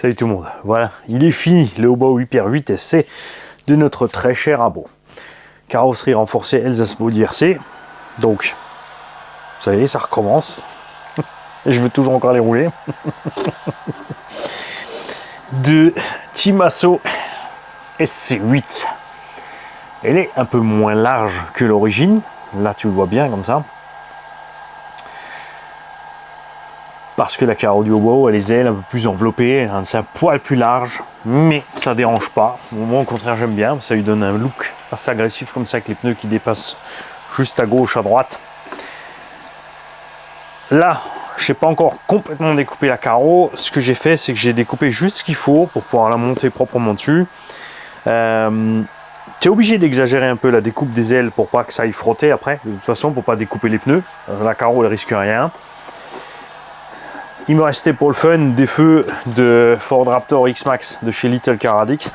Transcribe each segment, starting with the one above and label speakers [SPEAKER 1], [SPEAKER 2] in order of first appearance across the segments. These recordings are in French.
[SPEAKER 1] Salut tout le monde, voilà, il est fini le Hobaou Hyper 8 SC de notre très cher abo. Carrosserie renforcée Elsace Body RC, donc ça y est, ça recommence. Et je veux toujours encore les rouler. De Timasso SC8. Elle est un peu moins large que l'origine, là tu le vois bien comme ça. Parce que la carreau du Hobaou a les ailes un peu plus enveloppées, hein, c'est un poil plus large, mais ça dérange pas. Moi au contraire j'aime bien, ça lui donne un look assez agressif comme ça avec les pneus qui dépassent juste à gauche, à droite. Là, je n'ai pas encore complètement découpé la carreau. Ce que j'ai fait, c'est que j'ai découpé juste ce qu'il faut pour pouvoir la monter proprement dessus. Tu es obligé d'exagérer un peu la découpe des ailes pour pas que ça aille frotter après. De toute façon, pour pas découper les pneus. La carreau, elle risque rien. Il me restait pour le fun des feux de Ford Raptor X-Max de chez Little Car Addict.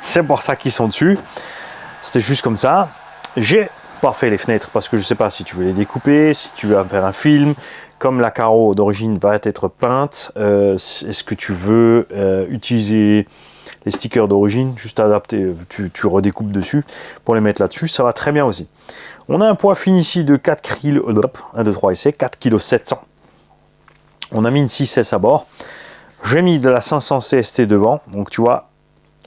[SPEAKER 1] C'est pour ça qu'ils sont dessus. C'était juste comme ça. J'ai pas fait les fenêtres parce que je sais pas si tu veux les découper, si tu veux faire un film. Comme la carreau d'origine va être peinte, est-ce que tu veux utiliser les stickers d'origine, juste adapter, tu redécoupes dessus pour les mettre là-dessus, ça va très bien aussi. On a un poids fini ici de 4 kg, 1, 2, 3 essais, 4 kg 700. On a mis une 6S à bord. J'ai mis de la 500 CST devant. Donc tu vois,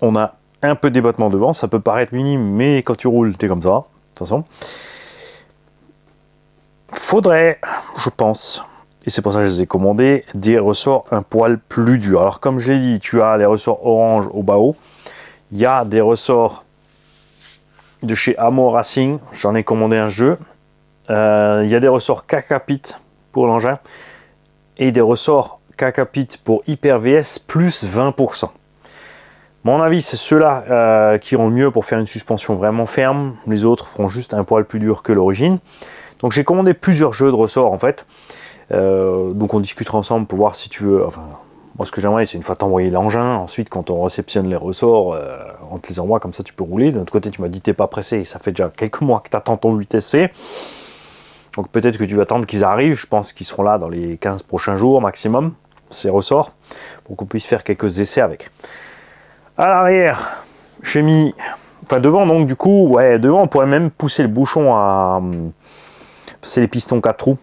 [SPEAKER 1] on a un peu de débattement devant. Ça peut paraître minime, mais quand tu roules, t'es comme ça. De toute façon. Faudrait, je pense, et c'est pour ça que je les ai commandés, des ressorts un poil plus durs. Alors comme j'ai dit, tu as les ressorts orange au bas haut. Il y a des ressorts de chez Amo Racing. J'en ai commandé un jeu. Il y a des ressorts Kakapit pour l'engin. Et des ressorts Kakapit pour Hyper VS plus 20%. Mon avis, c'est ceux-là qui iront mieux pour faire une suspension vraiment ferme. Les autres feront juste un poil plus dur que l'origine. Donc j'ai commandé plusieurs jeux de ressorts en fait. Donc on discutera ensemble pour voir si tu veux. Enfin, moi ce que j'aimerais, c'est une fois t'envoyer l'engin. Ensuite, quand on réceptionne les ressorts, on te les envoie comme ça, tu peux rouler. D'un autre côté, tu m'as dit t'es pas pressé. Ça fait déjà quelques mois que tu attends ton 8SC. Donc peut-être que tu vas attendre qu'ils arrivent, je pense qu'ils seront là dans les 15 prochains jours maximum, ces ressorts, pour qu'on puisse faire quelques essais avec. À l'arrière, j'ai mis, enfin devant donc du coup, ouais, devant on pourrait même pousser le bouchon à, c'est les pistons 4 trous,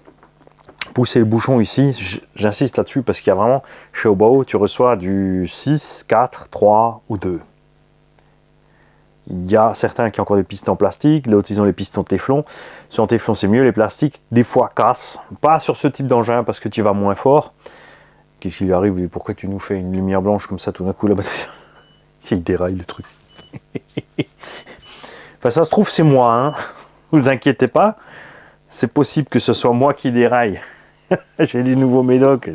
[SPEAKER 1] pousser le bouchon ici, j'insiste là-dessus parce qu'il y a vraiment, chez Hobaou, tu reçois du 6, 4, 3 ou 2. Il y a certains qui ont encore des pistons en plastique, d'autres ils ont les pistons téflon. Sur en téflon c'est mieux, les plastiques des fois cassent. Pas sur ce type d'engin parce que tu vas moins fort. Qu'est-ce qui lui arrive? Pourquoi tu nous fais une lumière blanche comme ça tout d'un coup là-bas? Il déraille le truc. Enfin ça se trouve c'est moi, hein. Ne vous inquiétez pas. C'est possible que ce soit moi qui déraille. J'ai des nouveaux médocs.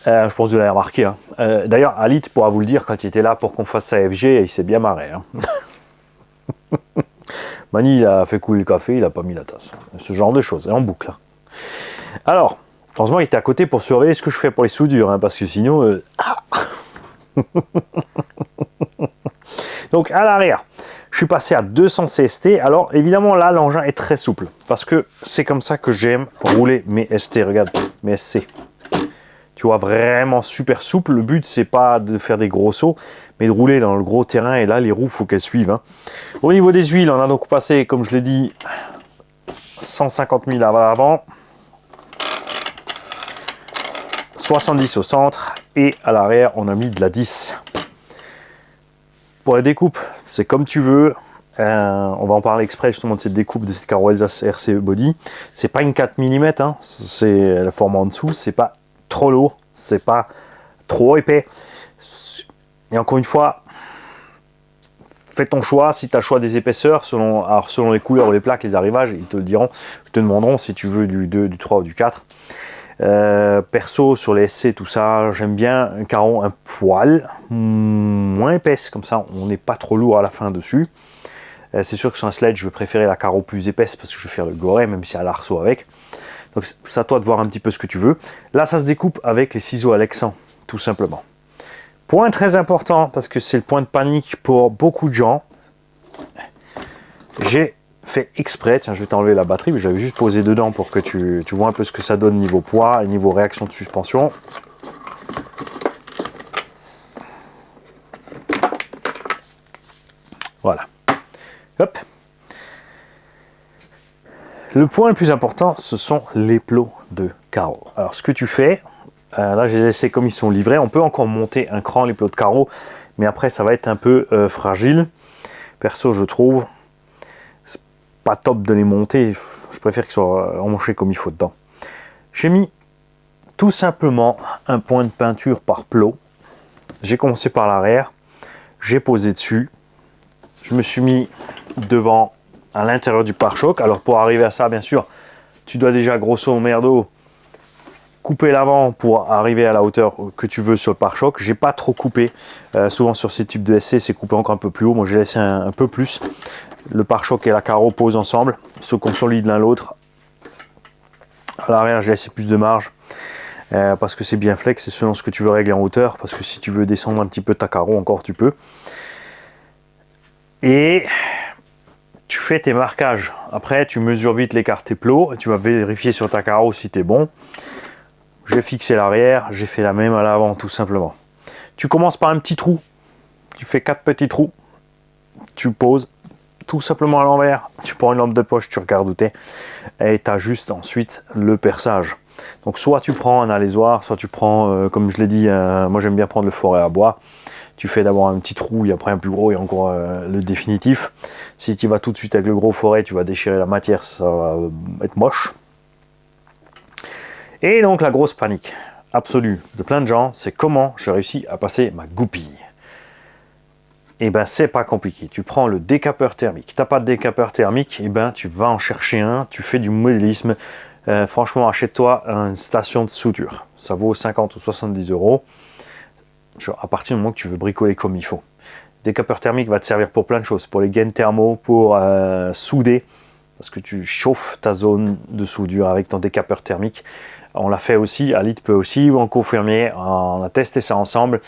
[SPEAKER 1] Je pense que vous l'avez remarqué. Hein. D'ailleurs, Alit pourra vous le dire quand il était là pour qu'on fasse sa FG, il s'est bien marré. Hein. Mani, il a fait couler le café, il n'a pas mis la tasse. Ce genre de choses, en boucle. Hein. Alors, heureusement, il était à côté pour surveiller ce que je fais pour les soudures, hein, parce que sinon... Donc, à l'arrière, je suis passé à 200 CST. Alors, évidemment, là, l'engin est très souple, parce que c'est comme ça que j'aime rouler mes ST. Regarde, mes SC. Tu vois, vraiment super souple. Le but, c'est pas de faire des gros sauts, mais de rouler dans le gros terrain. Et là, les roues, il faut qu'elles suivent. Hein. Au niveau des huiles, on a donc passé, comme je l'ai dit, 150 000 à l'avant, 70 au centre, et à l'arrière, on a mis de la 10. Pour la découpe, c'est comme tu veux. On va en parler exprès justement de cette découpe de cette carreau Elsace RC Body. C'est pas une 4 mm, hein, c'est la forme en dessous, c'est pas trop lourd, c'est pas trop épais. Et encore une fois, fais ton choix. Si tu as le choix des épaisseurs, selon les couleurs ou les plaques, les arrivages, ils te le diront, ils te demanderont si tu veux du 2, du 3 ou du 4. Perso, sur les SC, tout ça, j'aime bien un carreau un poil moins épaisse, comme ça on n'est pas trop lourd à la fin dessus. C'est sûr que sur un sled, je vais préférer la carreau plus épaisse parce que je vais faire le goret, même si elle a l'arceau avec. Donc c'est à toi de voir un petit peu ce que tu veux. Là, ça se découpe avec les ciseaux Alexan, tout simplement. Point très important, parce que c'est le point de panique pour beaucoup de gens. J'ai fait exprès. Tiens, je vais t'enlever la batterie, mais j'avais juste posé dedans pour que tu vois un peu ce que ça donne niveau poids et niveau réaction de suspension. Voilà. Hop. Le point le plus important, ce sont les plots de carreaux. Alors, ce que tu fais, là, j'ai laissé comme ils sont livrés. On peut encore monter un cran les plots de carreaux, mais après, ça va être un peu fragile. Perso, je trouve, c'est pas top de les monter. Je préfère qu'ils soient emmanchés comme il faut dedans. J'ai mis tout simplement un point de peinture par plot. J'ai commencé par l'arrière, j'ai posé dessus. Je me suis mis devant à l'intérieur du pare-choc. Alors pour arriver à ça, bien sûr, tu dois déjà grosso merdo couper l'avant pour arriver à la hauteur que tu veux sur le pare-choc. J'ai pas trop coupé. Souvent sur ces types de SC, c'est coupé encore un peu plus haut. Moi, j'ai laissé un peu plus. Le pare-choc et la carreau posent ensemble, se consolident l'un l'autre. À l'arrière, j'ai laissé plus de marge parce que c'est bien flex. C'est selon ce que tu veux régler en hauteur. Parce que si tu veux descendre un petit peu ta carreau, encore tu peux. Et tu fais tes marquages. Après, tu mesures vite l'écart tes plots. Et tu vas vérifier sur ta carreau si tu es bon. J'ai fixé l'arrière. J'ai fait la même à l'avant, tout simplement. Tu commences par un petit trou. Tu fais 4 petits trous. Tu poses tout simplement à l'envers. Tu prends une lampe de poche, tu regardes où tu es. Et tu ajustes ensuite le perçage. Donc, soit tu prends un alésoir, soit tu prends, comme je l'ai dit, moi j'aime bien prendre le forêt à bois. Tu fais d'abord un petit trou, et après un plus gros et encore le définitif. Si tu vas tout de suite avec le gros forêt, tu vas déchirer la matière, ça va être moche. Et donc la grosse panique absolue de plein de gens, c'est comment j'ai réussi à passer ma goupille. Et ben c'est pas compliqué. Tu prends le décapeur thermique. T'as pas de décapeur thermique, et ben tu vas en chercher un. Tu fais du modélisme. Franchement, achète-toi une station de soudure. Ça vaut 50 ou 70 euros. À partir du moment que tu veux bricoler comme il faut. Décapeur thermique va te servir pour plein de choses, pour les gaines thermo, pour souder, parce que tu chauffes ta zone de soudure avec ton décapeur thermique. On l'a fait aussi, Ali peut aussi, ou en confirmer, on a testé ça ensemble.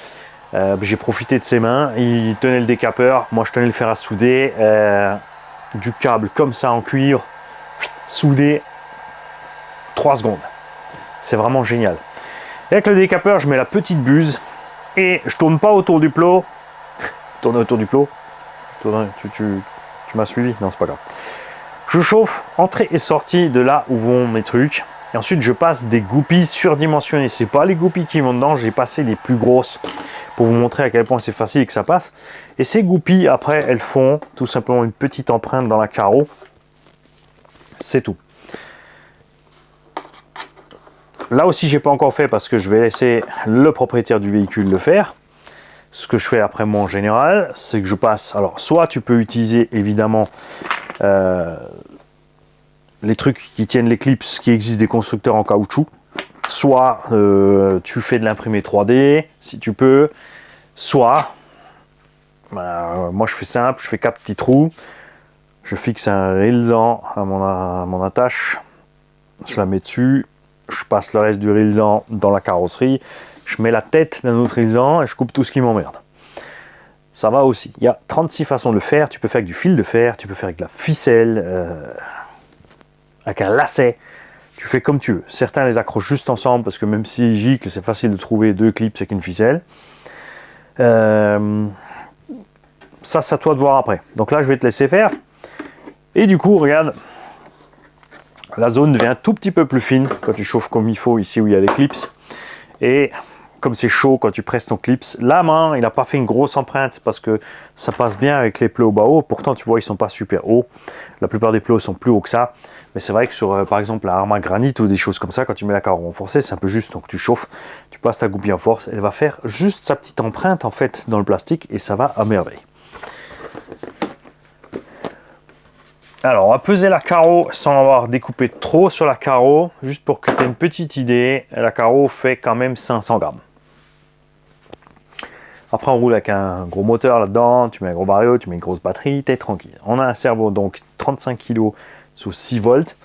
[SPEAKER 1] J'ai profité de ses mains, il tenait le décapeur, moi je tenais le fer à souder, du câble comme ça en cuivre, soudé, 3 secondes. C'est vraiment génial. Et avec le décapeur, je mets la petite buse, et je tourne pas autour du plot. Tourner autour du plot. Tu m'as suivi? Non, c'est pas grave. Je chauffe entrée et sortie de là où vont mes trucs. Et ensuite, je passe des goupilles surdimensionnées. C'est pas les goupilles qui vont dedans. J'ai passé les plus grosses pour vous montrer à quel point c'est facile et que ça passe. Et ces goupilles, après, elles font tout simplement une petite empreinte dans la carreau. C'est tout. Là aussi, j'ai pas encore fait parce que je vais laisser le propriétaire du véhicule le faire. Ce que je fais après moi en général, c'est que je passe. Alors, soit tu peux utiliser évidemment les trucs qui tiennent les clips qui existent des constructeurs en caoutchouc. Soit tu fais de l'imprimé 3D si tu peux. Soit, moi je fais simple, je fais 4 petits trous. Je fixe un rilsan à mon attache. Je la mets dessus. Je passe le reste du rilsan dans la carrosserie. Je mets la tête d'un autre rilsan et je coupe tout ce qui m'emmerde. Ça va aussi. Il y a 36 façons de le faire. Tu peux faire avec du fil de fer, tu peux faire avec de la ficelle, avec un lacet. Tu fais comme tu veux. Certains les accrochent juste ensemble parce que même si gicle, c'est facile de trouver 2 clips avec une ficelle. Ça, c'est à toi de voir après. Donc là, je vais te laisser faire. Et du coup, regarde, la zone devient un tout petit peu plus fine quand tu chauffes comme il faut ici où il y a les clips. Et comme c'est chaud quand tu presses ton clips, la main, il n'a pas fait une grosse empreinte parce que ça passe bien avec les plots bas haut. Pourtant, tu vois, ils sont pas super hauts. La plupart des plots sont plus hauts que ça. Mais c'est vrai que sur, par exemple, la Arma Granit ou des choses comme ça, quand tu mets la carreau renforcée, c'est un peu juste. Donc tu chauffes, tu passes ta goupille en force, elle va faire juste sa petite empreinte en fait dans le plastique et ça va à merveille. Alors, on va peser la carreau sans avoir découpé trop sur la carreau, juste pour que tu aies une petite idée. La carreau fait quand même 500 grammes. Après, on roule avec un gros moteur là-dedans, tu mets un gros barreau, tu mets une grosse batterie, tu es tranquille. On a un servo donc 35 kg sous 6 volts.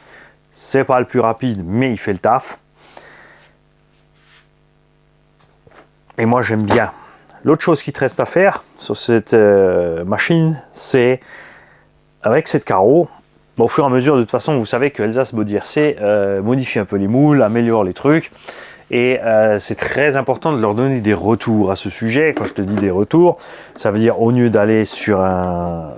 [SPEAKER 1] C'est pas le plus rapide, mais il fait le taf. Et moi, j'aime bien. L'autre chose qui te reste à faire sur cette machine, c'est avec cette carreau, Bon, au fur et à mesure, de toute façon, vous savez que Elsace Body RC modifie un peu les moules, améliore les trucs. Et c'est très important de leur donner des retours à ce sujet. Quand je te dis des retours, ça veut dire au lieu d'aller sur un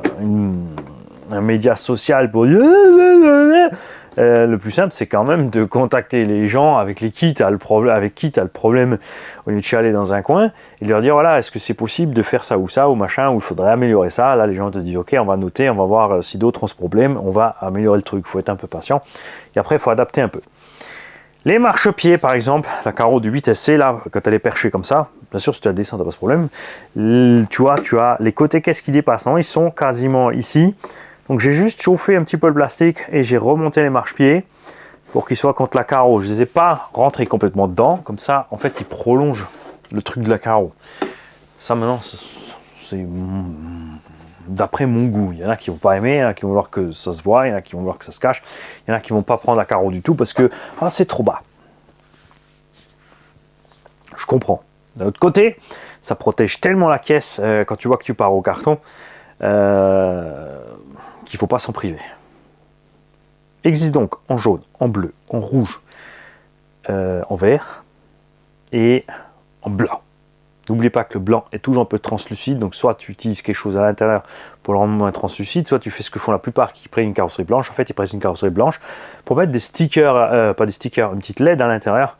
[SPEAKER 1] média social pour dire le plus simple, c'est quand même de contacter les gens avec qui tu as le problème, au lieu de chialer dans un coin, et de leur dire voilà, est-ce que c'est possible de faire ça, ou machin, ou il faudrait améliorer ça. Là, les gens te disent ok, on va noter, on va voir si d'autres ont ce problème, on va améliorer le truc. Il faut être un peu patient. Et après, il faut adapter un peu. Les marchepieds, par exemple, la carreau du 8SC, là, quand elle est perchée comme ça, bien sûr, si tu la descends, tu n'as pas ce problème. Tu as les côtés caisses qui dépassent, non, ils sont quasiment ici. Donc j'ai juste chauffé un petit peu le plastique et j'ai remonté les marchepieds pour qu'ils soient contre la carreau. Je ne les ai pas rentrés complètement dedans, comme ça, en fait, ils prolongent le truc de la carreau. Ça, maintenant, c'est d'après mon goût. Il y en a qui ne vont pas aimer, il y en a qui vont vouloir que ça se voit, il y en a qui vont vouloir que ça se cache, il y en a qui ne vont pas prendre la carreau du tout parce que c'est trop bas. Je comprends. D'un autre côté, ça protège tellement la caisse quand tu vois que tu pars au carton qu'il ne faut pas s'en priver. Existe donc en jaune, en bleu, en rouge, en vert et en blanc. N'oubliez pas que le blanc est toujours un peu translucide, donc soit tu utilises quelque chose à l'intérieur pour le rendre moins translucide, soit tu fais ce que font la plupart qui prennent une carrosserie blanche. En fait, ils prennent une carrosserie blanche pour mettre des stickers, pas des stickers, une petite LED à l'intérieur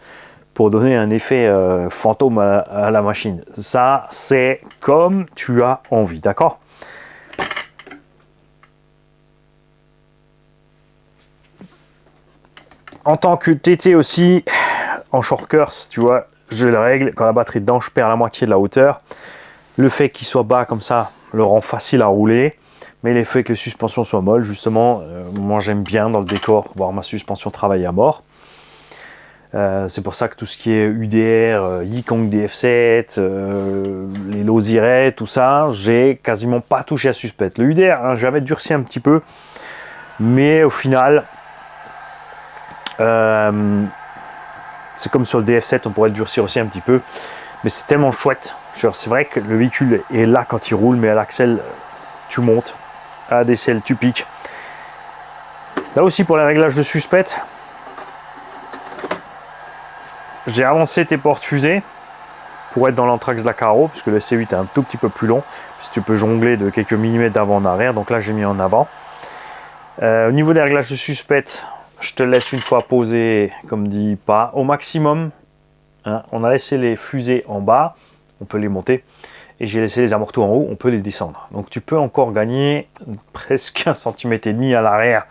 [SPEAKER 1] pour donner un effet fantôme à la machine. Ça, c'est comme tu as envie, d'accord? En tant que TT aussi, en shortcurs, tu vois, je le règle, quand la batterie est dedans, je perds la moitié de la hauteur. Le fait qu'il soit bas comme ça le rend facile à rouler, mais le fait que les suspensions soient molles, justement, moi j'aime bien dans le décor voir ma suspension travailler à mort. C'est pour ça que tout ce qui est UDR, Yikong DF7, les Loziret, tout ça, j'ai quasiment pas touché à suspect. Le UDR, hein, j'avais durci un petit peu, mais au final, c'est comme sur le DF7, on pourrait le durcir aussi un petit peu, mais c'est tellement chouette. C'est vrai que le véhicule est là quand il roule, mais à l'axel, tu montes, à la DCL, tu piques. Là aussi, pour les réglages de suspect, j'ai avancé tes portes fusées pour être dans l'anthrax de la carreau, puisque le C8 est un tout petit peu plus long, si tu peux jongler de quelques millimètres d'avant en arrière, donc là j'ai mis en avant. Au niveau des réglages de suspect, je te laisse une fois posé, comme dit, pas au maximum. Hein, on a laissé les fusées en bas, on peut les monter, et j'ai laissé les amortos en haut, on peut les descendre. Donc tu peux encore gagner presque 1,5 cm à l'arrière.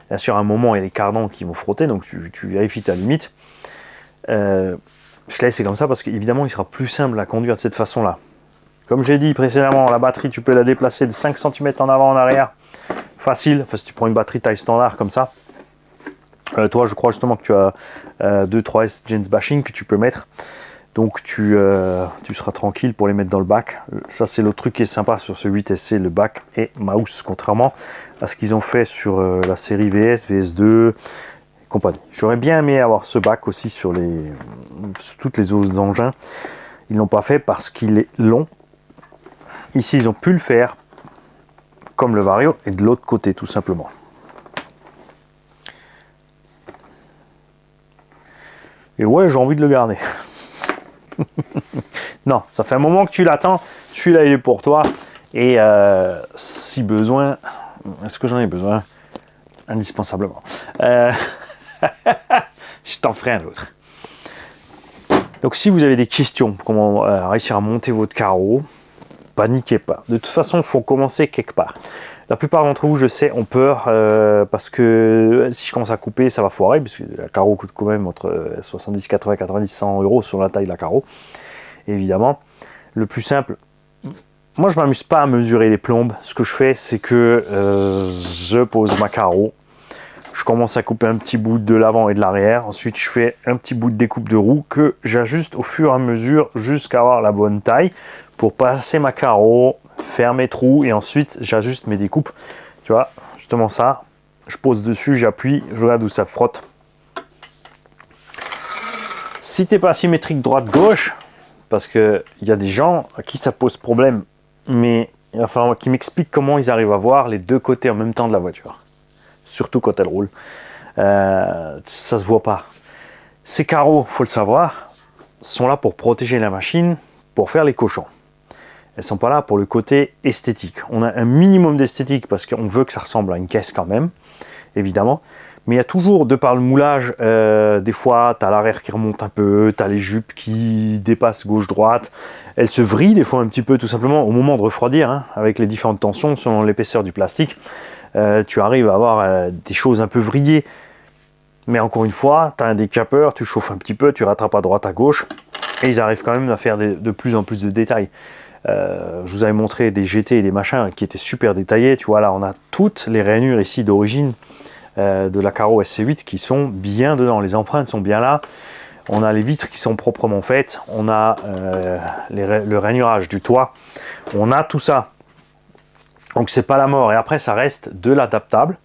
[SPEAKER 1] Bien sûr, à un moment, il y a les cardans qui vont frotter, donc tu vérifies ta limite. Je laisse comme ça parce qu'évidemment, il sera plus simple à conduire de cette façon-là. Comme j'ai dit précédemment, la batterie, tu peux la déplacer de 5 cm en avant, en arrière. Facile, enfin, si tu prends une batterie taille standard comme ça. Toi, je crois justement que tu as 2-3S Gens Bashing que tu peux mettre. Donc tu seras tranquille pour les mettre dans le bac. Ça, c'est l'autre truc qui est sympa sur ce 8SC, le bac est mouse, contrairement à ce qu'ils ont fait sur la série VS, VS2, compagnie. J'aurais bien aimé avoir ce bac aussi sur toutes les autres engins. Ils l'ont pas fait parce qu'il est long. Ici, ils ont pu le faire comme le Vario et de l'autre côté, tout simplement. Et ouais, j'ai envie de le garder. Non, ça fait un moment que tu l'attends. Celui-là, il est pour toi. Et si besoin, est-ce que j'en ai besoin? Indispensablement. Je t'en ferai un autre. Donc, si vous avez des questions pour comment réussir à monter votre carreau, paniquez pas. De toute façon, il faut commencer quelque part. La plupart d'entre vous, je sais, ont peur parce que si je commence à couper, ça va foirer, parce que la carreau coûte quand même entre 70, 80, 90, 100 euros sur la taille de la carreau. Évidemment, le plus simple, moi je ne m'amuse pas à mesurer les plombes. Ce que je fais, c'est que je pose ma carreau, je commence à couper un petit bout de l'avant et de l'arrière. Ensuite, je fais un petit bout de découpe de roue que j'ajuste au fur et à mesure jusqu'à avoir la bonne taille pour passer ma carreau, faire mes trous et ensuite j'ajuste mes découpes. Tu vois, justement ça, je pose dessus, j'appuie, je regarde où ça frotte. Si tu n'es pas symétrique droite-gauche, parce qu'il y a des gens à qui ça pose problème, mais il va falloir qu'ils m'expliquent comment ils arrivent à voir les deux côtés en même temps de la voiture. surtout quand elle roule. Ça se voit pas. Ces carreaux, faut le savoir, sont là pour protéger la machine, pour faire les cochons. Elles sont pas là pour le côté esthétique. On a un minimum d'esthétique parce qu'on veut que ça ressemble à une caisse quand même, évidemment. Mais il y a toujours, de par le moulage, des fois, tu as l'arrière qui remonte un peu, tu as les jupes qui dépassent gauche-droite. Elles se vrillent des fois un petit peu, tout simplement, au moment de refroidir, hein, avec les différentes tensions selon l'épaisseur du plastique. Tu arrives à avoir des choses un peu vrillées. Mais encore une fois, tu as un décapeur, tu chauffes un petit peu, tu rattrapes à droite, à gauche. Et ils arrivent quand même à faire de plus en plus de détails. Je vous avais montré des GT et des machins qui étaient super détaillés. Tu vois, là, on a toutes les rainures ici d'origine de la Caro SC8 qui sont bien dedans. Les empreintes sont bien là. On a les vitres qui sont proprement faites. On a le rainurage du toit. On a tout ça. Donc, c'est pas la mort. Et après, ça reste de l'adaptable.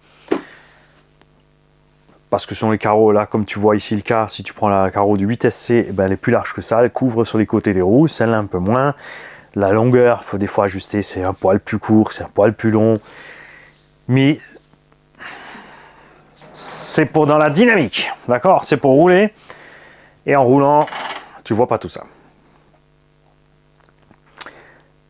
[SPEAKER 1] Parce que sur les carreaux, là, comme tu vois ici le cas, si tu prends la Caro du 8SC, eh ben, elle est plus large que ça. Elle couvre sur les côtés des roues. Celle-là, un peu moins. La longueur, il faut des fois ajuster, c'est un poil plus court, c'est un poil plus long. Mais c'est pour dans la dynamique, d'accord? C'est pour rouler. Et en roulant, tu vois pas tout ça.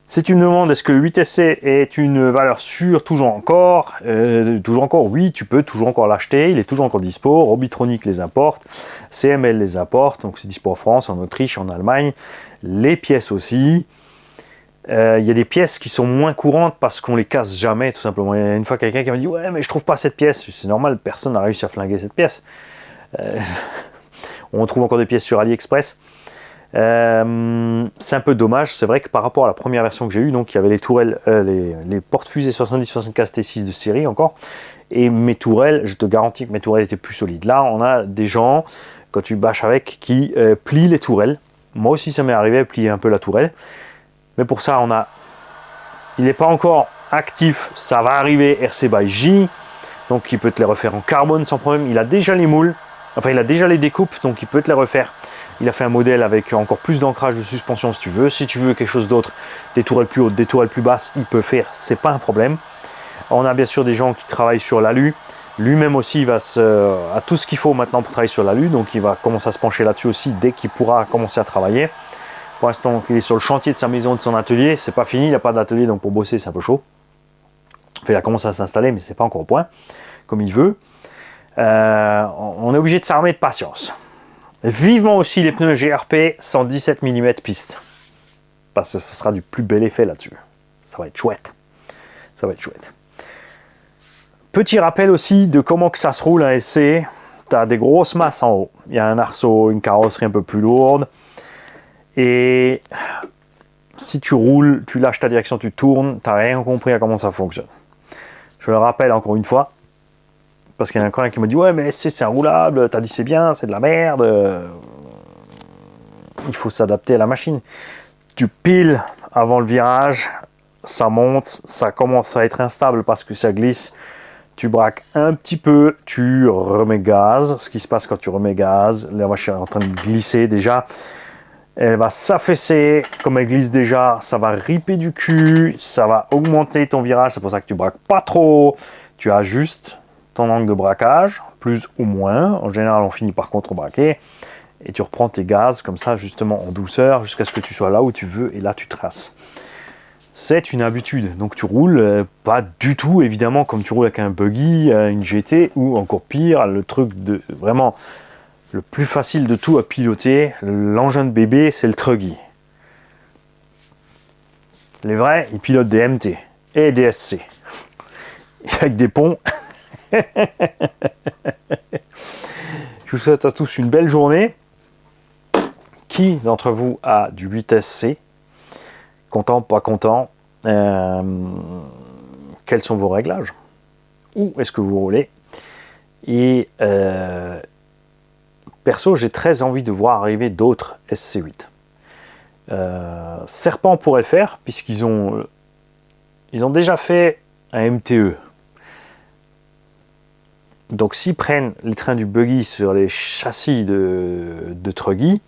[SPEAKER 1] Si tu me demandes est-ce que le 8SC est une valeur sûre toujours encore, oui, tu peux toujours encore l'acheter, il est toujours encore dispo. Robitronic les importe, CML les importe, donc c'est dispo en France, en Autriche, en Allemagne. Les pièces aussi. Il y a des pièces qui sont moins courantes parce qu'on les casse jamais, tout simplement. Il y a une fois quelqu'un qui m'a dit ouais mais je trouve pas cette pièce. C'est normal, personne n'a réussi à flinguer cette pièce. On trouve encore des pièces sur AliExpress. C'est un peu dommage. C'est vrai que par rapport à la première version que j'ai eue, donc il y avait les tourelles, les porte-fusées 70-75 T6 de série encore, et mes tourelles, je te garantis que mes tourelles étaient plus solides. Là on a des gens, quand tu bâches avec, qui plient les tourelles. Moi aussi ça m'est arrivé à plier un peu la tourelle. Mais pour ça, il n'est pas encore actif, ça va arriver, RC by J, donc il peut te les refaire en carbone sans problème. Il a déjà les moules, enfin il a déjà les découpes, donc il peut te les refaire. Il a fait un modèle avec encore plus d'ancrage de suspension si tu veux. Si tu veux quelque chose d'autre, des tourelles plus hautes, des tourelles plus basses, il peut faire, c'est pas un problème. On a bien sûr des gens qui travaillent sur l'alu. Lui-même aussi, il a tout ce qu'il faut maintenant pour travailler sur l'alu, donc il va commencer à se pencher là-dessus aussi dès qu'il pourra commencer à travailler. Pour l'instant, il est sur le chantier de sa maison, de son atelier. C'est pas fini, il n'a pas d'atelier, donc pour bosser, c'est un peu chaud. Enfin, il a commencé à s'installer, mais c'est pas encore au point, comme il veut. On est obligé de s'armer de patience. Vivement aussi les pneus GRP 117 mm piste. Parce que ça sera du plus bel effet là-dessus. Ça va être chouette. Ça va être chouette. Petit rappel aussi de comment que ça se roule un SC. Tu as des grosses masses en haut. Il y a un arceau, une carrosserie un peu plus lourde. Et si tu roules, tu lâches ta direction, tu tournes, tu n'as rien compris à comment ça fonctionne. Je le rappelle encore une fois, parce qu'il y en a encore un qui me dit ouais mais c'est roulable, t'as dit c'est bien, c'est de la merde. Il faut s'adapter à la machine. Tu piles avant le virage, ça monte, ça commence à être instable parce que ça glisse. Tu braques un petit peu, tu remets gaz. Ce qui se passe quand tu remets gaz, la machine est en train de glisser déjà. Elle va s'affaisser, comme elle glisse déjà, ça va ripper du cul, ça va augmenter ton virage, c'est pour ça que tu braques pas trop. Tu ajustes ton angle de braquage, plus ou moins. En général, on finit par contre-braquer. Et tu reprends tes gaz comme ça, justement en douceur, jusqu'à ce que tu sois là où tu veux, et là tu traces. C'est une habitude, donc tu roules pas du tout, évidemment, comme tu roules avec un buggy, une GT, ou encore pire, le truc de vraiment... Le plus facile de tout à piloter, l'engin de bébé, c'est le truggy. Les vrais, ils pilotent des MT et des SC. Avec des ponts. Je vous souhaite à tous une belle journée. Qui d'entre vous a du 8SC? Content, pas content? Quels sont vos réglages? Où est-ce que vous roulez? Et... perso, j'ai très envie de voir arriver d'autres SC8. Serpent pourrait le faire, puisqu'ils ont déjà fait un MTE. Donc s'ils prennent les trains du buggy sur les châssis de Truggy,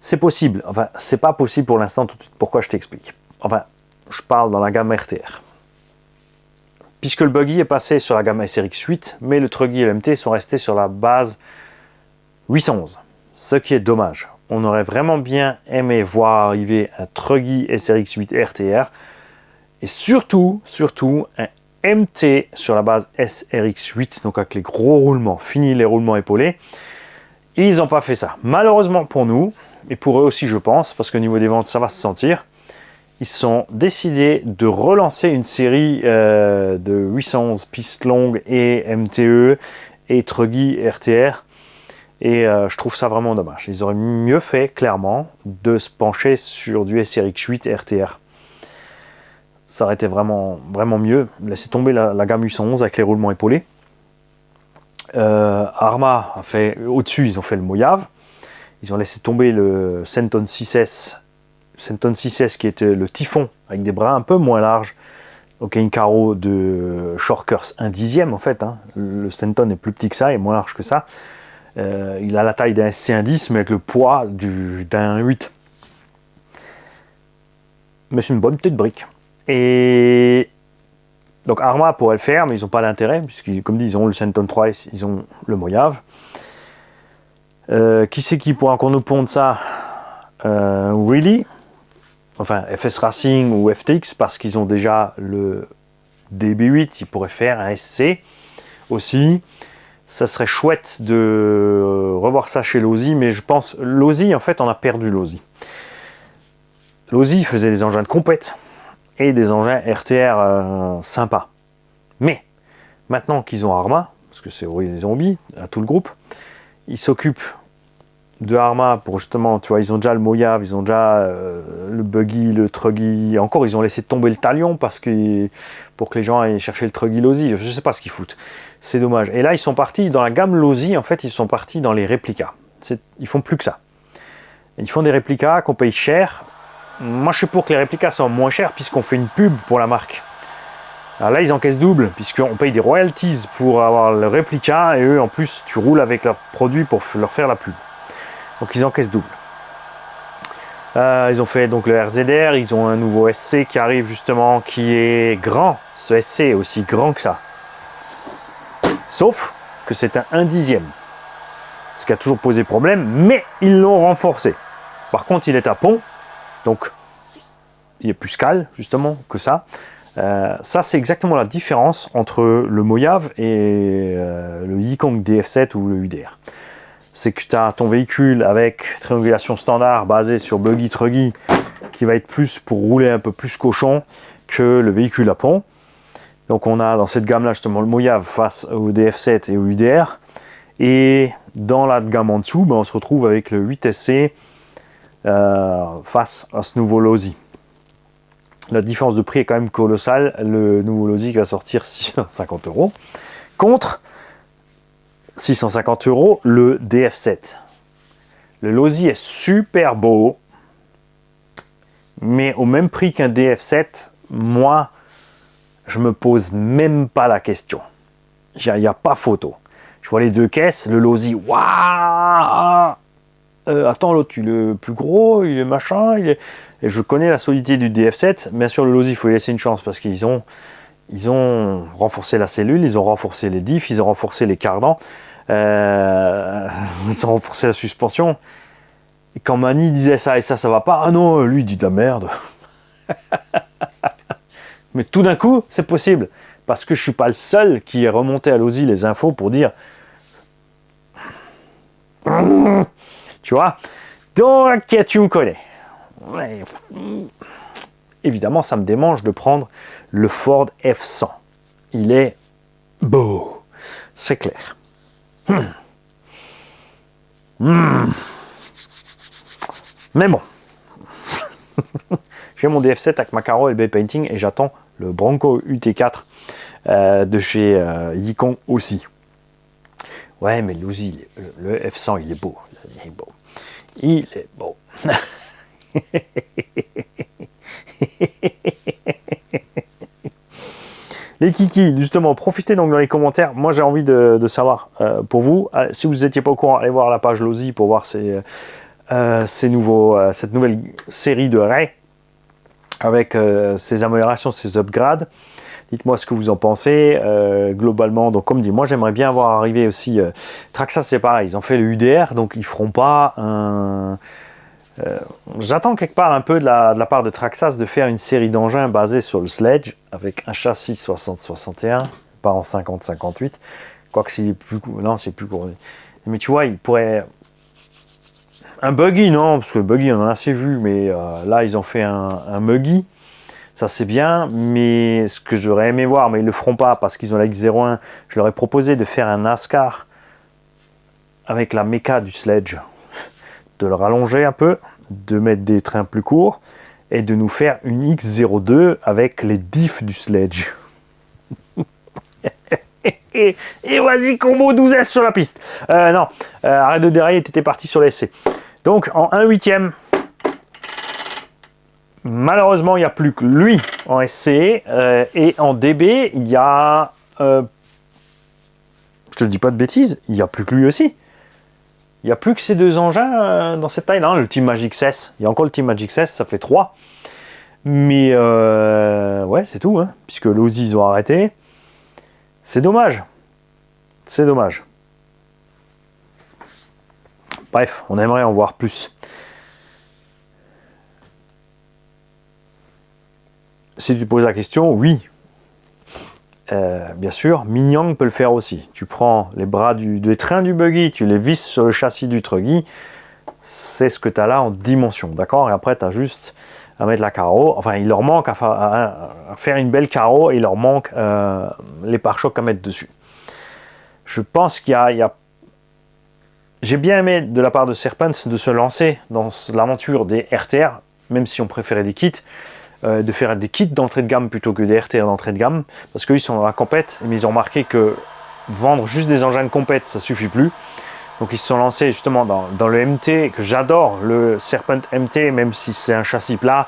[SPEAKER 1] c'est possible. Enfin, c'est pas possible pour l'instant tout de suite. Pourquoi je t'explique? Enfin, je parle dans la gamme RTR. puisque le buggy est passé sur la gamme SRX 8, mais le Truggy et le MT sont restés sur la base 811, ce qui est dommage. On aurait vraiment bien aimé voir arriver un Truggy SRX 8 RTR et surtout un MT sur la base SRX 8, donc avec les gros roulements, fini les roulements épaulés. Ils n'ont pas fait ça. Malheureusement pour nous, et pour eux aussi je pense, parce qu'au niveau des ventes ça va se sentir, ils sont décidés de relancer une série de 811 pistes longues et MTE et Truggy RTR. Et je trouve ça vraiment dommage. Ils auraient mieux fait, clairement, de se pencher sur du SRX 8 RTR. Ça aurait été vraiment mieux. Laisser tomber la gamme 811 avec les roulements épaulés. Arma a fait, au-dessus, ils ont fait le Mojave. Ils ont laissé tomber le Senton 6S. Senton 6S qui était le Typhon, avec des bras un peu moins larges. Donc une carreau de Shorkers 1/10 en fait. Hein. Le Senton est plus petit que ça et moins large que ça. Il a la taille d'un SC110 mais avec le poids d'un 8. Mais c'est une bonne petite brique. Et donc Arma pourrait le faire, mais ils n'ont pas l'intérêt, puisqu'ils, comme dit, ils ont le Senton 3S, ils ont le Mojave. Qui c'est qui pourra encore nous pondre ça? Really? Enfin, FS Racing ou FTX, parce qu'ils ont déjà le DB8, ils pourraient faire un SC aussi. Ça serait chouette de revoir ça chez Losi, mais je pense, Losi, en fait, on a perdu Losi. Losi faisait des engins de compète et des engins RTR sympas. Mais, maintenant qu'ils ont Arma, parce que c'est Horizon Zombie, à tout le groupe, ils s'occupent de Arma pour justement, tu vois, ils ont déjà le Mojave, ils ont déjà le Buggy, le Truggy, encore ils ont laissé tomber le Talion parce que pour que les gens aillent chercher le Truggy Losi, je sais pas ce qu'ils foutent, c'est dommage. Et là ils sont partis dans la gamme Losi, en fait ils sont partis dans les réplicas, ils font plus que ça. Ils font des réplicas qu'on paye cher. Moi je suis pour que les réplicas soient moins chers puisqu'on fait une pub pour la marque. Alors là ils encaissent double puisqu'on paye des royalties pour avoir le réplica et eux en plus tu roules avec leurs produits pour leur faire la pub. Donc ils encaissent double. Ils ont fait donc le RZR, ils ont un nouveau SC qui arrive justement, qui est grand. Ce SC est aussi grand que ça. Sauf que c'est un 1/10. Ce qui a toujours posé problème, mais ils l'ont renforcé. Par contre, il est à pont, donc il est plus calme justement que ça. Ça, c'est exactement la différence entre le Mojave et le Yikong DF7 ou le UDR. C'est que tu as ton véhicule avec triangulation standard basée sur Buggy Truggy qui va être plus pour rouler un peu plus cochon que le véhicule à pont. Donc on a dans cette gamme là justement le Mojave face au DF7 et au UDR. Et dans la gamme en dessous, ben, on se retrouve avec le 8SC face à ce nouveau Losi. La différence de prix est quand même colossale. Le nouveau Losi qui va sortir 650 € contre 650 € le DF7. Le Losi est super beau, mais au même prix qu'un DF7, moi, je me pose même pas la question. Il n'y a pas photo. Je vois les deux caisses, le Losi, waouh, attends, l'autre, il est plus gros, il est machin, il est... Et je connais la solidité du DF7. Bien sûr, le Losi, il faut lui laisser une chance parce qu'ils ont renforcé la cellule, ils ont renforcé les diffs, ils ont renforcé les cardans, ils ont renforcé la suspension. Et quand Mani disait ça et ça va pas, ah non, lui il dit de la merde. Mais tout d'un coup, c'est possible. Parce que je suis pas le seul qui est remonté à Losi les infos pour dire. Tu vois? Donc, tu me connais. Ouais. Évidemment, ça me démange de prendre le Ford F100. Il est beau, c'est clair. Mais bon, j'ai mon DF7 avec ma Caro LB Painting et j'attends le Bronco UT4 de chez Yikon aussi. Ouais, mais le F100, il est beau. Il est beau. Il est beau. Les kikis, justement, profitez donc dans les commentaires. Moi, j'ai envie de savoir pour vous. Si vous n'étiez pas au courant, allez voir la page Losi pour voir cette nouvelle série de raies avec ses améliorations, ses upgrades. Dites-moi ce que vous en pensez globalement. Donc comme dit, moi j'aimerais bien voir arriver aussi Traxxas, c'est pareil, ils ont fait le UDR, donc ils feront pas un... j'attends quelque part un peu de la part de Traxxas de faire une série d'engins basés sur le Sledge avec un châssis 60-61, pas en 50-58, quoique s'il est plus court, non c'est plus court. Mais tu vois, il pourrait... Un buggy, non, parce que le buggy on en a assez vu, mais là ils ont fait un muggy. Ça c'est bien, mais ce que j'aurais aimé voir, mais ils le feront pas parce qu'ils ont la X01, je leur ai proposé de faire un NASCAR avec la méca du Sledge, de le rallonger un peu, de mettre des trains plus courts et de nous faire une X02 avec les diffs du Sledge. et vas-y combo 12S sur la piste. Non, arrête de dérailler, t'étais parti sur l'essai. Donc en 1/8, malheureusement, il n'y a plus que lui en SC et en DB, il y a... je te dis pas de bêtises, il n'y a plus que lui aussi. Il n'y a plus que ces deux engins dans cette taille-là. Le Team Magic 16. Il y a encore le Team Magic 16, ça fait 3. Mais ouais, c'est tout. Hein, puisque l'Audi, ils ont arrêté. C'est dommage. C'est dommage. Bref, on aimerait en voir plus. Si tu te poses la question, oui. Bien sûr, Mingyang peut le faire aussi. Tu prends les bras des trains du buggy, tu les visses sur le châssis du truggy. C'est ce que tu as là en dimension. D'accord? Et après, tu as juste à mettre la carreau. Enfin, il leur manque à faire une belle carreau et il leur manque les pare-chocs à mettre dessus. Je pense qu'il y a... J'ai bien aimé de la part de Serpent de se lancer dans l'aventure des RTR, même si on préférait des kits. De faire des kits d'entrée de gamme plutôt que des RTR d'entrée de gamme, parce qu'ils sont dans la compète, mais ils ont remarqué que vendre juste des engins de compète, ça suffit plus. Donc ils se sont lancés justement dans le MT, que j'adore, le Serpent MT, même si c'est un châssis plat.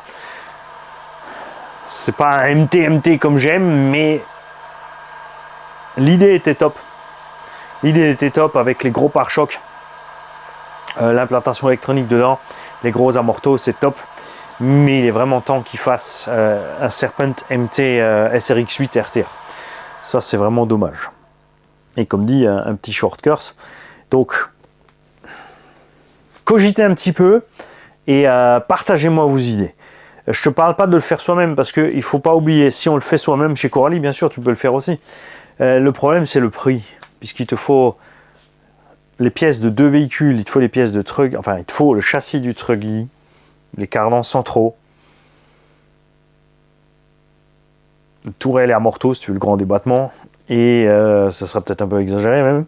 [SPEAKER 1] C'est pas un MT comme j'aime, mais l'idée était top. L'idée était top avec les gros pare-chocs, l'implantation électronique dedans, les gros amortos, c'est top. Mais il est vraiment temps qu'il fasse un Serpent MT SRX8 RTR. Ça, c'est vraiment dommage. Et comme dit, un petit short course. Donc, cogitez un petit peu et partagez-moi vos idées. Je te parle pas de le faire soi-même parce qu'il ne faut pas oublier, si on le fait soi-même chez Coralie, bien sûr, tu peux le faire aussi. Le problème, c'est le prix. Puisqu'il te faut les pièces de 2 véhicules, il te faut les pièces de truck, enfin, il te faut le châssis du truggy, les cardans centraux, tourelle et amortos, si tu veux le grand débattement, et ça sera peut-être un peu exagéré même,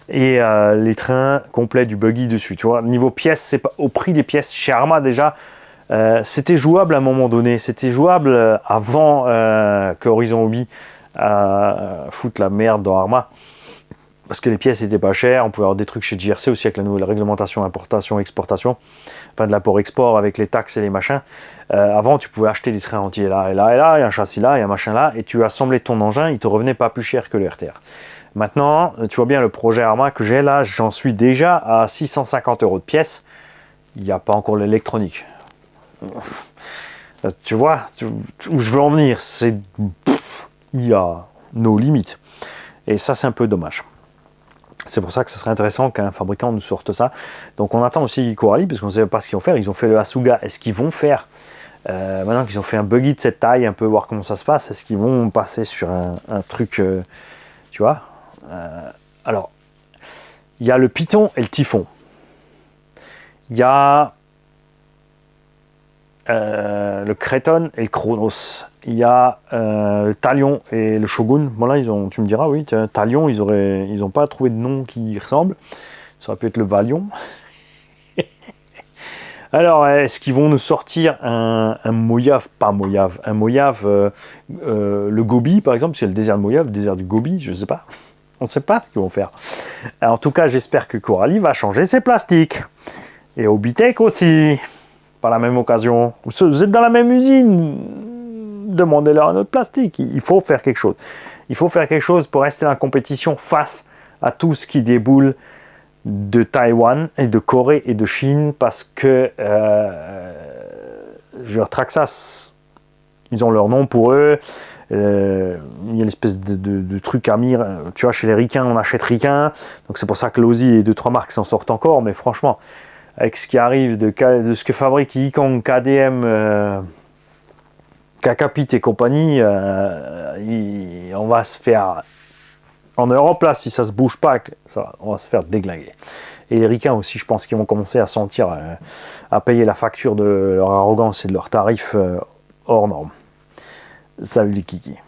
[SPEAKER 1] et les trains complets du buggy dessus. Tu vois, niveau pièces, c'est pas au prix des pièces chez Arma déjà. C'était jouable à un moment donné, c'était jouable avant que Horizon Hobby foute la merde dans Arma. Parce que les pièces étaient pas chères, on pouvait avoir des trucs chez JRC aussi avec la nouvelle réglementation importation-exportation, enfin de l'apport-export avec les taxes et les machins. Avant, tu pouvais acheter des trains entiers là et là et là, il y a un châssis là, il y a un machin là, et tu assemblais ton engin, il te revenait pas plus cher que le RTR. Maintenant, tu vois bien le projet Arma que j'ai là, j'en suis déjà à 650 € de pièces. Il n'y a pas encore l'électronique. Tu vois où je veux en venir, c'est il y a nos limites. Et ça, c'est un peu dommage. C'est pour ça que ce serait intéressant qu'un fabricant nous sorte ça. Donc on attend aussi Coralie, parce qu'on ne sait pas ce qu'ils vont faire. Ils ont fait le Asuga. Est-ce qu'ils vont faire, maintenant qu'ils ont fait un buggy de cette taille, un peu voir comment ça se passe, est-ce qu'ils vont passer sur un truc, tu vois alors, il y a le Python et le Typhon. Il y a le Creton et le Chronos. Il y a le Talion et le Shogun. Bon là, tu me diras, oui, Talion, ils n'ont pas trouvé de nom qui ressemble. Ça aurait pu être le Valion. Alors, est-ce qu'ils vont nous sortir un Mojave, pas Mojave, un Mojave, le Gobi par exemple, c'est le désert de Mojave, le désert du Gobi, je ne sais pas. On ne sait pas ce qu'ils vont faire. Alors, en tout cas, j'espère que Coralie va changer ses plastiques. Et Hobbytech aussi. Par la même occasion. Vous êtes dans la même usine, demandez-leur un autre plastique. Il faut faire quelque chose. Il faut faire quelque chose pour rester en compétition face à tout ce qui déboule de Taïwan et de Corée et de Chine, parce que je veux dire, Traxxas, ils ont leur nom pour eux. Il y a l'espèce de truc à mire. Tu vois, chez les ricains, on achète ricain. Donc c'est pour ça que l'Aussie et 2-3 marques s'en sortent encore. Mais franchement, avec ce qui arrive de ce que fabrique Yikong, KDM, Kakapit et compagnie, on va se faire... En Europe, là, si ça se bouge pas, on va se faire déglinguer. Et les ricains aussi, je pense qu'ils vont commencer à sentir, à payer la facture de leur arrogance et de leurs tarifs hors normes. Salut les kikis.